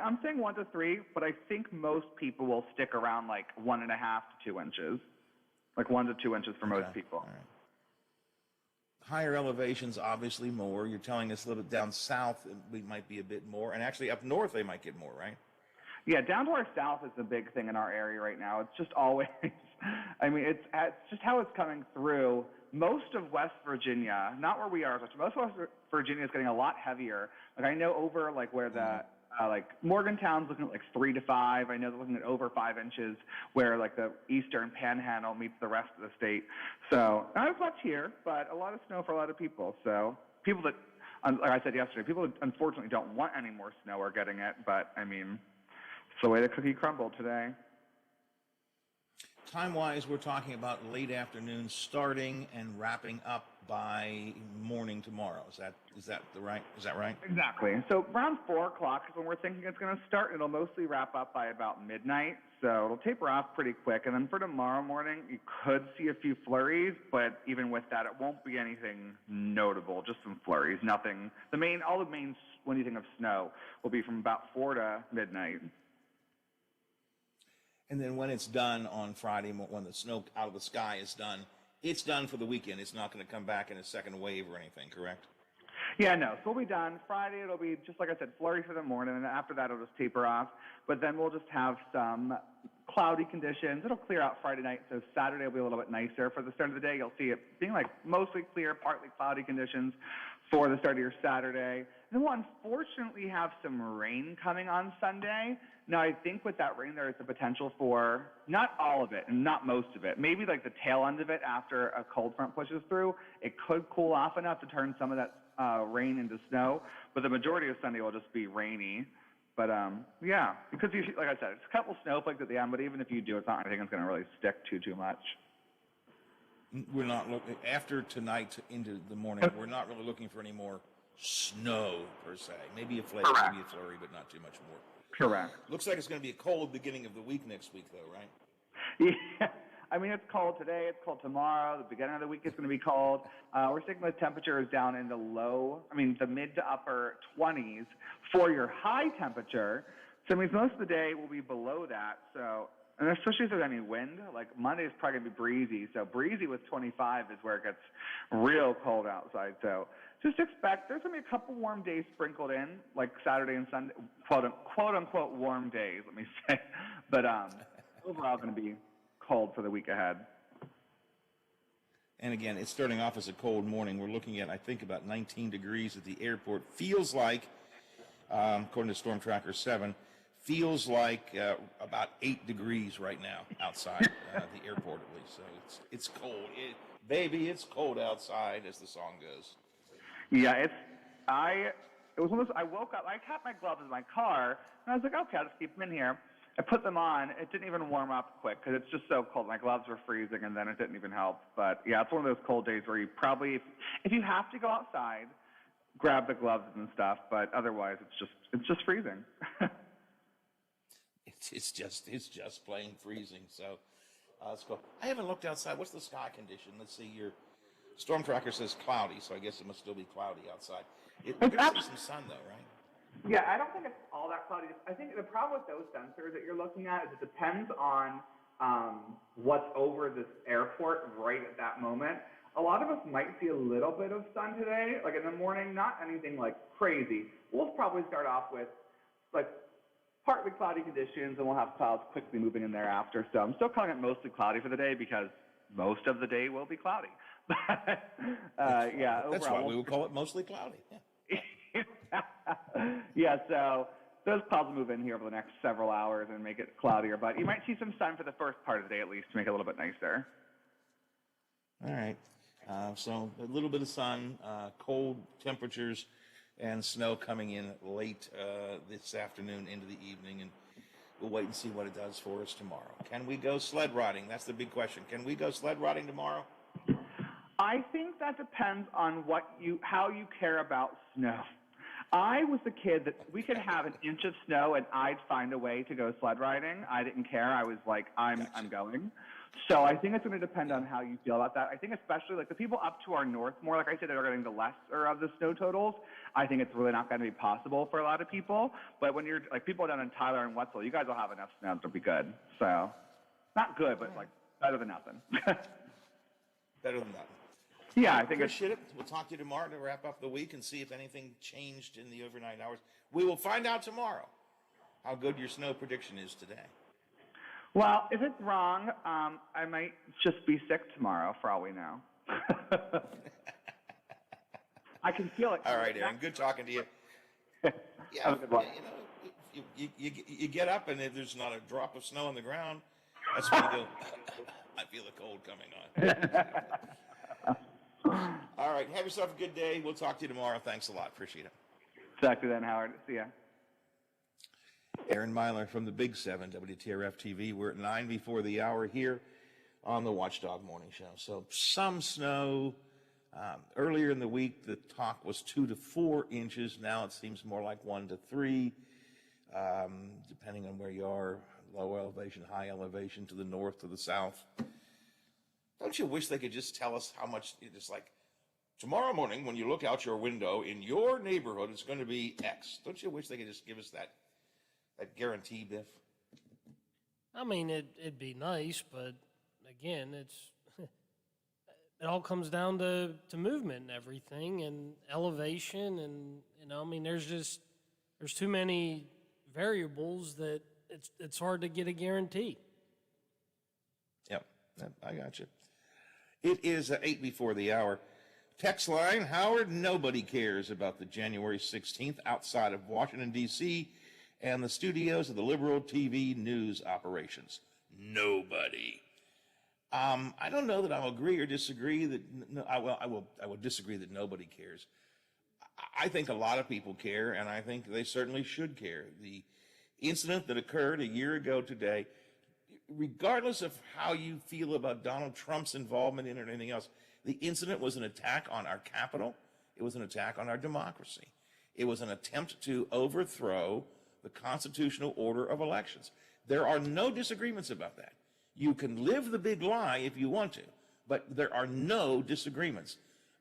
I'm saying 1 to 3, but I think most people will stick around like 1.5 to 2 inches, like 1 to 2 inches for most people. All right. Higher elevations, obviously more. You're telling us a little bit down south, we might be a bit more, and actually up north they might get more, right? Yeah, down to our south is the big thing in our area right now. It's just always, I mean, it's just how it's coming through. Most of West Virginia, not where we are, but most of West Virginia is getting a lot heavier. Like I know over like where the like Morgantown's looking at like 3 to 5. I know they're looking at over 5 inches, where like the eastern Panhandle meets the rest of the state. So not as much here, but a lot of snow for a lot of people. So people that, like I said yesterday, people that unfortunately don't want any more snow are getting it. But I mean, it's the way the cookie crumbled today. Time-wise, we're talking about late afternoon starting and wrapping up by morning tomorrow. Is that right? Exactly. So around 4 o'clock is when we're thinking it's going to start. It'll mostly wrap up by about midnight. So it'll taper off pretty quick. And then for tomorrow morning, you could see a few flurries, but even with that, it won't be anything notable, just some flurries. Nothing. All the main, when you think of snow, will be from about 4 to midnight. And then when it's done on Friday, when the snow out of the sky is done, it's done for the weekend. It's not going to come back in a second wave or anything, correct? Yeah, no. So we'll be done. Friday, it'll be, just like I said, flurry for the morning, and after that, it'll just taper off. But then we'll just have some cloudy conditions. It'll clear out Friday night, so Saturday will be a little bit nicer. For the start of the day, you'll see it being like mostly clear, partly cloudy conditions for the start of your Saturday. And then we'll unfortunately have some rain coming on Sunday. Now, I think with that rain, there is the potential for not all of it and not most of it, maybe like the tail end of it after a cold front pushes through. It could cool off enough to turn some of that rain into snow, but the majority of Sunday will just be rainy. But yeah, because like I said, it's a couple snowflakes at the end, but even if you do, it's not anything that's going to really stick too much. We're not looking, after tonight into the morning, we're not really looking for any more snow per se. Maybe a flake, maybe a flurry, but not too much more. Correct. Looks like it's going to be a cold beginning of the week next week, though, right? Yeah. I mean, it's cold today. It's cold tomorrow. The beginning of the week is going to be cold. We're thinking the temperature is down in the mid to upper 20s for your high temperature. So it means most of the day will be below that. So, and especially if there's any wind, like Monday is probably going to be breezy. So breezy with 25 is where it gets real cold outside. So just expect there's going to be a couple warm days sprinkled in, like Saturday and Sunday, quote unquote warm days, let me say. But overall going to be cold for the week ahead. And again, it's starting off as a cold morning. We're looking at, I think, about 19 degrees at the airport. Feels like, according to Storm Tracker 7, feels like about 8 degrees right now outside the airport, at least. So it's cold. Baby, it's cold outside, as the song goes. Yeah, it was one of those, I woke up, I kept my gloves in my car, and I was like, okay, I'll just keep them in here. I put them on. It didn't even warm up quick because it's just so cold. My gloves were freezing, and then it didn't even help. But yeah, it's one of those cold days where you probably, if you have to go outside, grab the gloves and stuff. But otherwise, it's just freezing. It's just plain freezing. So let's go. I haven't looked outside. What's the sky condition? Let's see. Your Storm Tracker says cloudy, so I guess it must still be cloudy outside. We're going to see some sun, though, right? Yeah, I don't think it's all that cloudy. I think the problem with those sensors that you're looking at is it depends on what's over this airport right at that moment. A lot of us might see a little bit of sun today, like in the morning, not anything like crazy. We'll probably start off with like partly cloudy conditions, and we'll have clouds quickly moving in thereafter. So I'm still calling it mostly cloudy for the day because most of the day will be cloudy. That's why we would call it mostly cloudy. Yeah. Yeah, so those clouds will move in here over the next several hours and make it cloudier, but you might see some sun for the first part of the day at least to make it a little bit nicer. All right. So a little bit of sun, cold temperatures, and snow coming in late this afternoon into the evening, and we'll wait and see what it does for us tomorrow. Can we go sled riding? That's the big question. Can we go sled riding tomorrow? I think that depends on how you care about snow. I was the kid that we could have an inch of snow and I'd find a way to go sled riding. I didn't care. I was like, I'm going. So I think it's going to depend on how you feel about that. I think especially like the people up to our north more, like I said, are getting the lesser of the snow totals. I think it's really not going to be possible for a lot of people. But when you're like people down in Tyler and Wetzel, you guys will have enough snow to be good. So not good, but like better than nothing. Better than nothing. Yeah, I think it's. Appreciate it. We'll talk to you tomorrow to wrap up the week and see if anything changed in the overnight hours. We will find out tomorrow how good your snow prediction is today. Well, if it's wrong, I might just be sick tomorrow for all we know. I can feel it. All right, Aaron. Good talking to you. Yeah, Have a good one. you get up and if there's not a drop of snow on the ground, that's when you go, I feel the cold coming on. All right. Have yourself a good day. We'll talk to you tomorrow. Thanks a lot. Appreciate it. Talk to you then, Howard. See ya. Aaron Myler from the Big 7, WTRF TV. We're at 9 before the hour here on the Watchdog Morning Show. So some snow. Earlier in the week, the talk was 2 to 4 inches. Now it seems more like 1 to 3, depending on where you are, low elevation, high elevation, to the north, to the south. Don't you wish they could just tell us how much, it's like, tomorrow morning when you look out your window in your neighborhood, it's going to be X. Don't you wish they could just give us that guarantee, Biff? I mean, it'd be nice, but again, it all comes down to movement and everything and elevation and, I mean, there's too many variables that it's hard to get a guarantee. Yep, I got you. It is 8 before the hour. Text line, Howard, nobody cares about the January 16th outside of Washington, D.C., and the studios of the liberal TV news operations. Nobody. I don't know that I'll agree or disagree that, I will disagree that nobody cares. I think a lot of people care, and I think they certainly should care. The incident that occurred a year ago today, regardless of how you feel about Donald Trump's involvement in it or anything else, the incident was an attack on our Capitol. It was an attack on our democracy. It was an attempt to overthrow the constitutional order of elections. There are no disagreements about that. You can live the big lie if you want to, but there are no disagreements.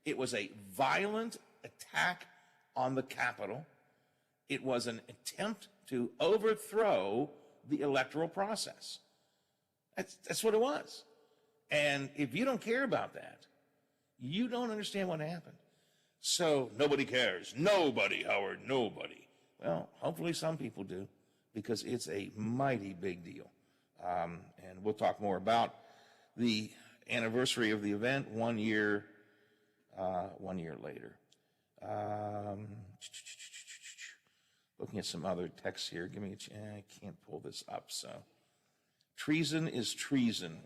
It was a violent attack on the Capitol. It was an attempt to overthrow the electoral process. That's what it was. And if you don't care about that, you don't understand what happened. So nobody cares. Nobody, Howard, nobody. Well, hopefully some people do, because it's a mighty big deal. And we'll talk more about the anniversary of the event 1 year later. Looking at some other texts here. Give me a chance. I can't pull this up, so. Treason is treason.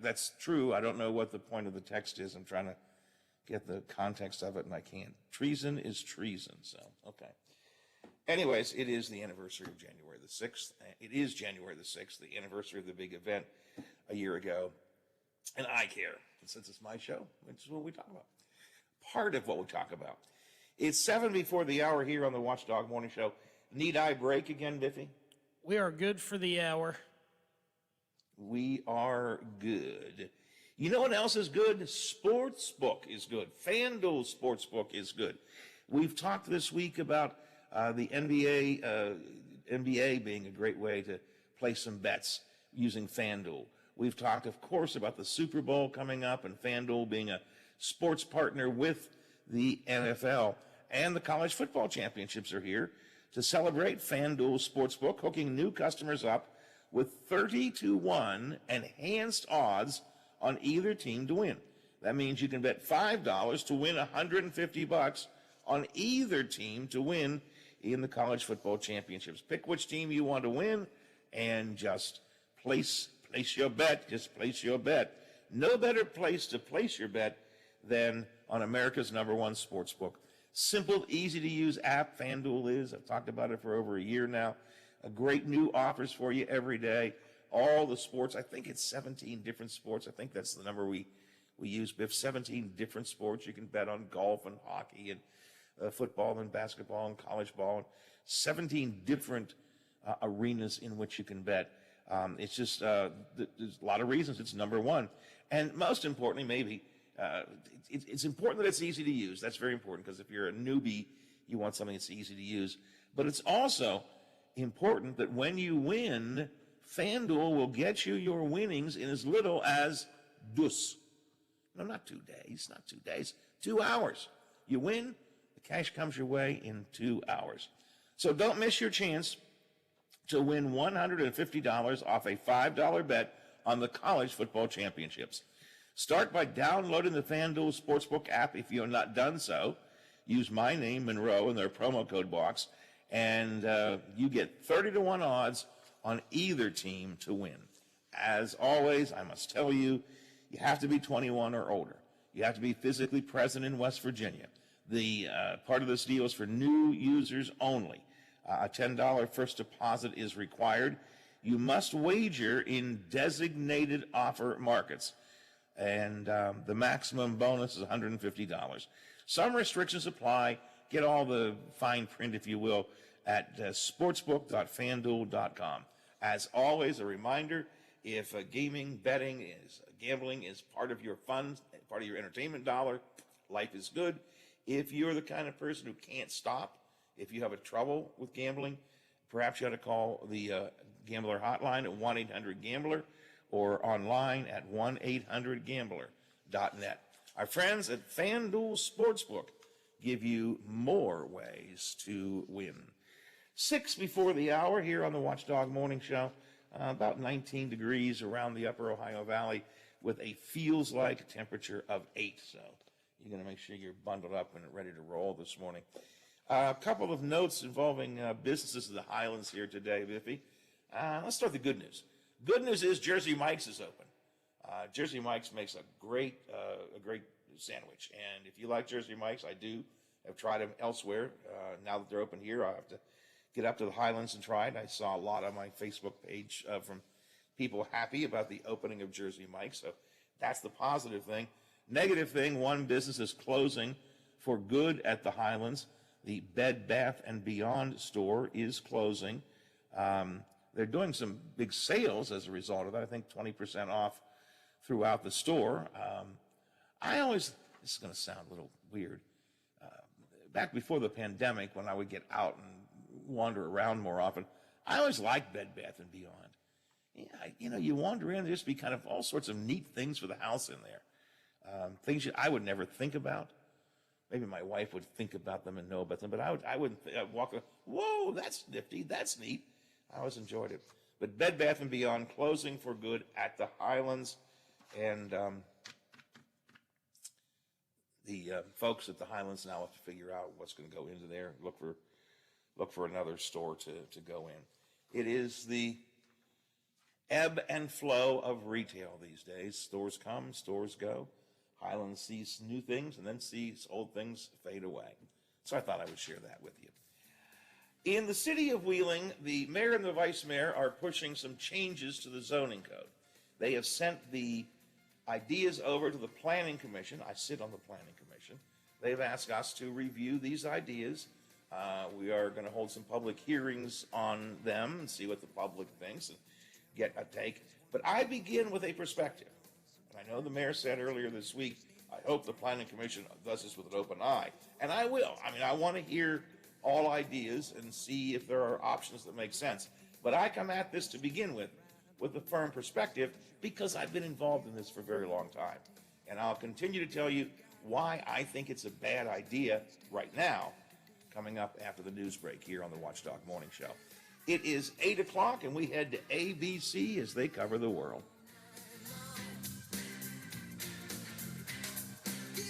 That's true. I don't know what the point of the text is. I'm trying to get the context of it, and I can't. Treason is treason, so, okay. Anyways, it is the anniversary of January the 6th. It is January the 6th, the anniversary of the big event a year ago. And I care. And since it's my show, which is what we talk about. Part of what we talk about. It's 7 before the hour here on the Watchdog Morning Show. Need I break again, Biffy? We are good for the hour. We are good. You know what else is good? Sportsbook is good. FanDuel Sportsbook is good. We've talked this week about the NBA being a great way to play some bets using FanDuel. We've talked, of course, about the Super Bowl coming up and FanDuel being a sports partner with the NFL. And the college football championships are here to celebrate. FanDuel Sportsbook hooking new customers up with 30-1 enhanced odds on either team to win. That means you can bet $5 to win $150 on either team to win in the college football championships. Pick which team you want to win and just place your bet. Just place your bet. No better place to place your bet than on America's #1 sportsbook. Simple, easy to use app FanDuel is. I've talked about it for over a year now. A great new offers for you every day. All the sports, I think it's 17 different sports. I think that's the number we use, Biff. 17 different sports. You can bet on golf and hockey and football and basketball and college ball. 17 different arenas in which you can bet. It's just there's a lot of reasons it's number one, and most importantly, maybe it's important that it's easy to use. That's very important because if you're a newbie, you want something that's easy to use. But it's also important that when you win, FanDuel will get you your winnings in as little as no, not 2 days, 2 hours. You win, the cash comes your way in 2 hours. So don't miss your chance to win $150 off a $5 bet on the college football championships. Start by downloading the FanDuel Sportsbook app if you have not done so. Use my name, Monroe, in their promo code box, and you get 30-1 odds on either team to win. As always, I must tell you, you have to be 21 or older. You have to be physically present in West Virginia. The part of this deal is for new users only. A $10 first deposit is required. You must wager in designated offer markets, and the maximum bonus is $150. Some restrictions apply. Get all the fine print, if you will, at sportsbook.fanduel.com. As always, a reminder, if gaming, betting, gambling is part of your fun, part of your entertainment dollar, life is good. If you're the kind of person who can't stop, if you have a trouble with gambling, perhaps you ought to call the Gambler hotline at 1-800-GAMBLER or online at 1-800-GAMBLER.net. Our friends at FanDuel Sportsbook give you more ways to win. 6 before the hour here on the Watchdog Morning Show. About 19 degrees around the upper Ohio Valley with a feels like temperature of 8. So you're going to make sure you're bundled up and ready to roll this morning. A couple of notes involving businesses in the Highlands here today, Biffy. Let's start with the good news. Good news is Jersey Mike's is open. Jersey Mike's makes a great sandwich. And if you like Jersey Mike's, I do. I've tried them elsewhere. Now that they're open here, I have to get up to the Highlands and try it. I saw a lot on my Facebook page from people happy about the opening of Jersey Mike's. So that's the positive thing. Negative thing, one business is closing for good at the Highlands. The Bed Bath & Beyond store is closing. They're doing some big sales as a result of that. I think 20% off throughout the store. This is going to sound a little weird. Back before the pandemic, when I would get out and wander around more often, I always liked Bed Bath & Beyond. Yeah, you wander in, there'd just be kind of all sorts of neat things for the house in there. Things I would never think about. Maybe my wife would think about them and know about them, but I wouldn't walk around, whoa, that's nifty, that's neat. I always enjoyed it. But Bed Bath & Beyond closing for good at the Highlands, and the folks at the Highlands now have to figure out what's going to go into there. Look for another store to go in. It is the ebb and flow of retail these days. Stores come, stores go. Highlands sees new things and then sees old things fade away. So I thought I would share that with you. In the city of Wheeling, the mayor and the vice mayor are pushing some changes to the zoning code. They have sent the ideas over to the Planning Commission. I sit on the Planning Commission. They've asked us to review these ideas. We are going to hold some public hearings on them and see what the public thinks and get a take. But I begin with a perspective. And I know the mayor said earlier this week, I hope the Planning Commission does this with an open eye. And I will. I want to hear all ideas and see if there are options that make sense. But I come at this to begin with a firm perspective because I've been involved in this for a very long time. And I'll continue to tell you why I think it's a bad idea right now, coming up after the news break here on the Watchdog Morning Show. It is 8 o'clock, and we head to ABC as they cover the world.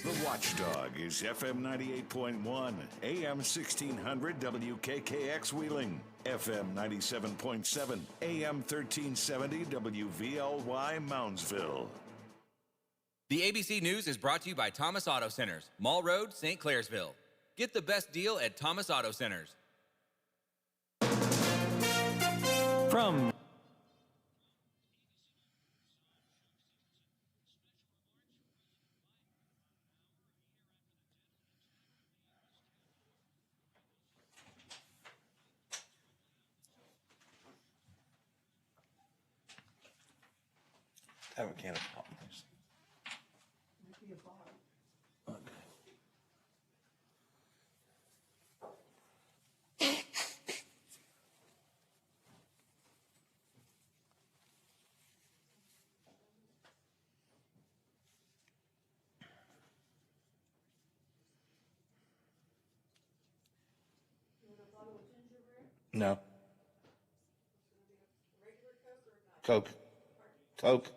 The Watchdog is FM 98.1, AM 1600 WKKX Wheeling, FM 97.7, AM 1370 WVLY Moundsville. The ABC News is brought to you by Thomas Auto Centers, Mall Road, St. Clairsville. Get the best deal at Thomas Auto Centers. From Have a can of pop, please. No. Coke. Coke.